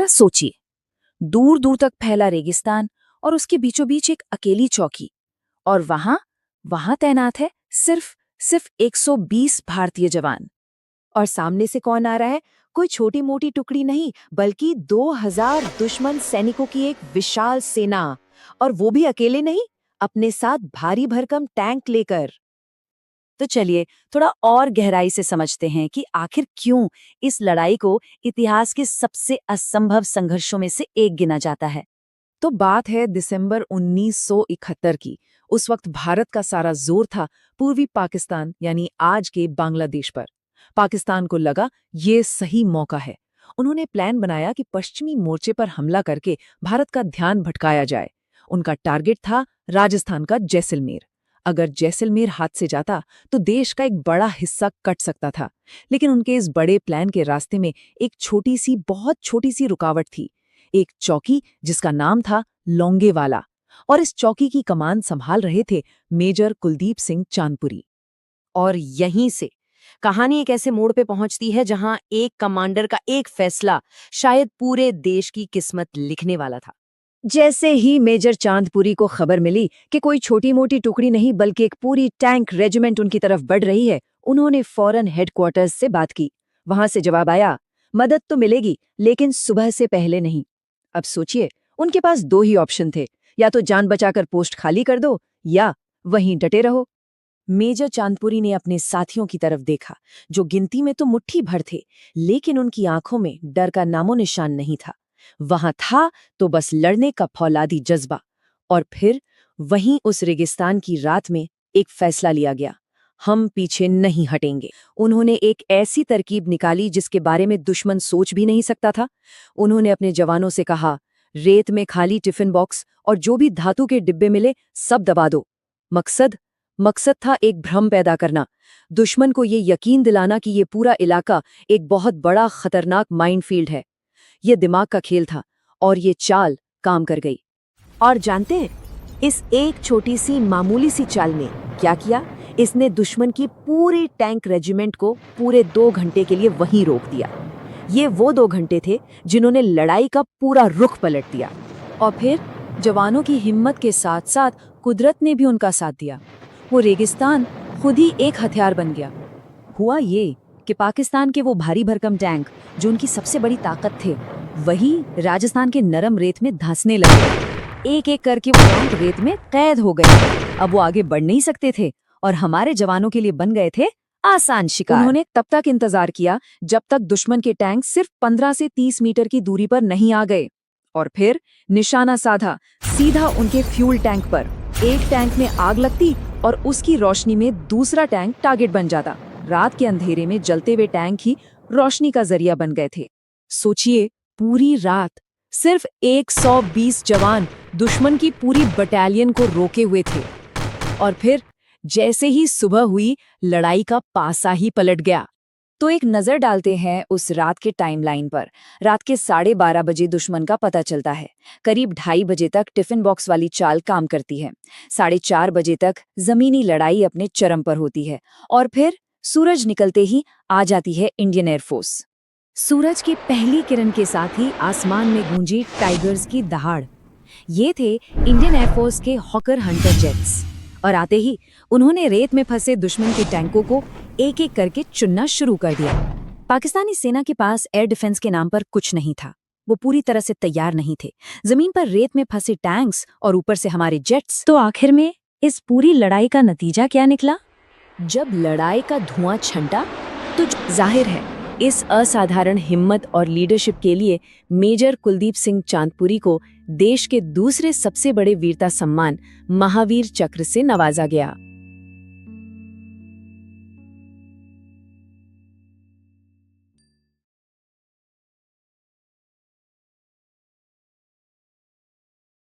जरा सोचिए, दूर दूर तक फैला रेगिस्तान और उसके बीचों बीच एक अकेली चौकी, और वहां वहां तैनात है सिर्फ सिर्फ 120 भारतीय जवान। और सामने से कौन आ रहा है? कोई छोटी मोटी टुकड़ी नहीं, बल्कि 2000 दुश्मन सैनिकों की एक विशाल सेना। और वो भी अकेले नहीं, अपने साथ भारी भरकम टैंक लेकर। तो चलिए थोड़ा और गहराई से समझते हैं कि आखिर क्यों इस लड़ाई को इतिहास के सबसे असंभव संघर्षों में से एक गिना जाता है। तो बात है दिसंबर 1971 की। उस वक्त भारत का सारा जोर था पूर्वी पाकिस्तान यानी आज के बांग्लादेश पर। पाकिस्तान को लगा ये सही मौका है। उन्होंने प्लान बनाया कि पश्चिमी मोर्चे पर हमला करके भारत का ध्यान भटकाया जाए। उनका टारगेट था राजस्थान का जैसलमेर। अगर जैसलमेर हाथ से जाता तो देश का एक बड़ा हिस्सा कट सकता था। लेकिन उनके इस बड़े प्लान के रास्ते में एक छोटी सी, बहुत छोटी सी रुकावट थी। एक चौकी जिसका नाम था लोंगेवाला। और इस चौकी की कमान संभाल रहे थे मेजर कुलदीप सिंह चांदपुरी। और यहीं से कहानी एक ऐसे मोड़ पे पहुंचती है जहां एक कमांडर का एक फैसला शायद पूरे देश की किस्मत लिखने वाला था। जैसे ही मेजर चांदपुरी को खबर मिली कि कोई छोटी मोटी टुकड़ी नहीं बल्कि एक पूरी टैंक रेजिमेंट उनकी तरफ बढ़ रही है, उन्होंने फौरन हेडक्वार्टर्स से बात की। वहां से जवाब आया, मदद तो मिलेगी लेकिन सुबह से पहले नहीं। अब सोचिए, उनके पास दो ही ऑप्शन थे, या तो जान बचाकर पोस्ट खाली कर दो या वहीं डटे रहो। मेजर चांदपुरी ने अपने साथियों की तरफ देखा, जो गिनती में तो मुट्ठी भर थे, लेकिन उनकी आंखों में डर का नामो निशान नहीं था। वहां था तो बस लड़ने का फौलादी जज्बा। और फिर वहीं उस रेगिस्तान की रात में एक फैसला लिया गया, हम पीछे नहीं हटेंगे। उन्होंने एक ऐसी तरकीब निकाली जिसके बारे में दुश्मन सोच भी नहीं सकता था। उन्होंने अपने जवानों से कहा, रेत में खाली टिफिन बॉक्स और जो भी धातु के डिब्बे मिले सब दबा दो। मकसद था एक भ्रम पैदा करना, दुश्मन को ये यकीन दिलाना कि ये पूरा इलाका एक बहुत बड़ा खतरनाक माइनफील्ड है। ये दिमाग का खेल था और ये चाल काम कर गई। और जानते हैं, इस एक छोटी सी मामूली सी चाल ने क्या किया? इसने दुश्मन की पूरी टैंक रेजिमेंट को पूरे 2 घंटे के लिए वहीं रोक दिया। ये वो 2 घंटे थे जिन्होंने लड़ाई का पूरा रुख पलट दिया। और फिर जवानों की हिम्मत के साथ साथ कुदरत ने भी उनका साथ दिया। वो रेगिस्तान खुद ही एक हथियार बन गया। हुआ ये कि पाकिस्तान के वो भारी भरकम टैंक जो उनकी सबसे बड़ी ताकत थे, वही राजस्थान के नरम रेत में धंसने लगे। एक एक करके वो टैंक रेत में कैद हो गए। अब वो आगे बढ़ नहीं सकते थे और हमारे जवानों के लिए बन गए थे आसान शिकार। उन्होंने तब तक इंतजार किया जब तक दुश्मन के टैंक सिर्फ 15 से 30 मीटर की दूरी पर नहीं आ गए, और फिर निशाना साधा सीधा उनके फ्यूल टैंक पर। एक टैंक में आग लगती और उसकी रोशनी में दूसरा टैंक टारगेट बन जाता। रात के अंधेरे में जलते हुए टैंक ही रोशनी का जरिया बन गए थे। सोचिए, पूरी रात सिर्फ 120 जवान दुश्मन की पूरी बटालियन को रोके हुए थे। और फिर जैसे ही सुबह हुई, लड़ाई का पासा ही पलट गया। तो एक नजर डालते हैं उस रात के टाइमलाइन पर। रात के 12:30 बजे दुश्मन का पता चलता है। करीब 2:30 बजे तक टिफिन बॉक्स वाली चाल काम करती है। 4:30 बजे तक जमीनी लड़ाई अपने चरम पर होती है। और फिर सूरज निकलते ही आ जाती है इंडियन एयरफोर्स। सूरज की पहली किरण के साथ ही आसमान में गूंजी टाइगर्स की दहाड़। ये थे इंडियन एयरफोर्स के हॉकर हंटर जेट्स। और आते ही उन्होंने रेत में फंसे दुश्मन के टैंकों को एक एक करके चुनना शुरू कर दिया। पाकिस्तानी सेना के पास एयर डिफेंस के नाम पर कुछ नहीं था। वो पूरी तरह से तैयार नहीं थे। जमीन पर रेत में फंसे टैंक्स और ऊपर से हमारे जेट्स। तो आखिर में इस पूरी लड़ाई का नतीजा क्या निकला? जब लड़ाई का धुआं छंटा तो जाहिर है इस असाधारण हिम्मत और लीडरशिप के लिए मेजर कुलदीप सिंह चांदपुरी को देश के दूसरे सबसे बड़े वीरता सम्मान महावीर चक्र से नवाजा गया।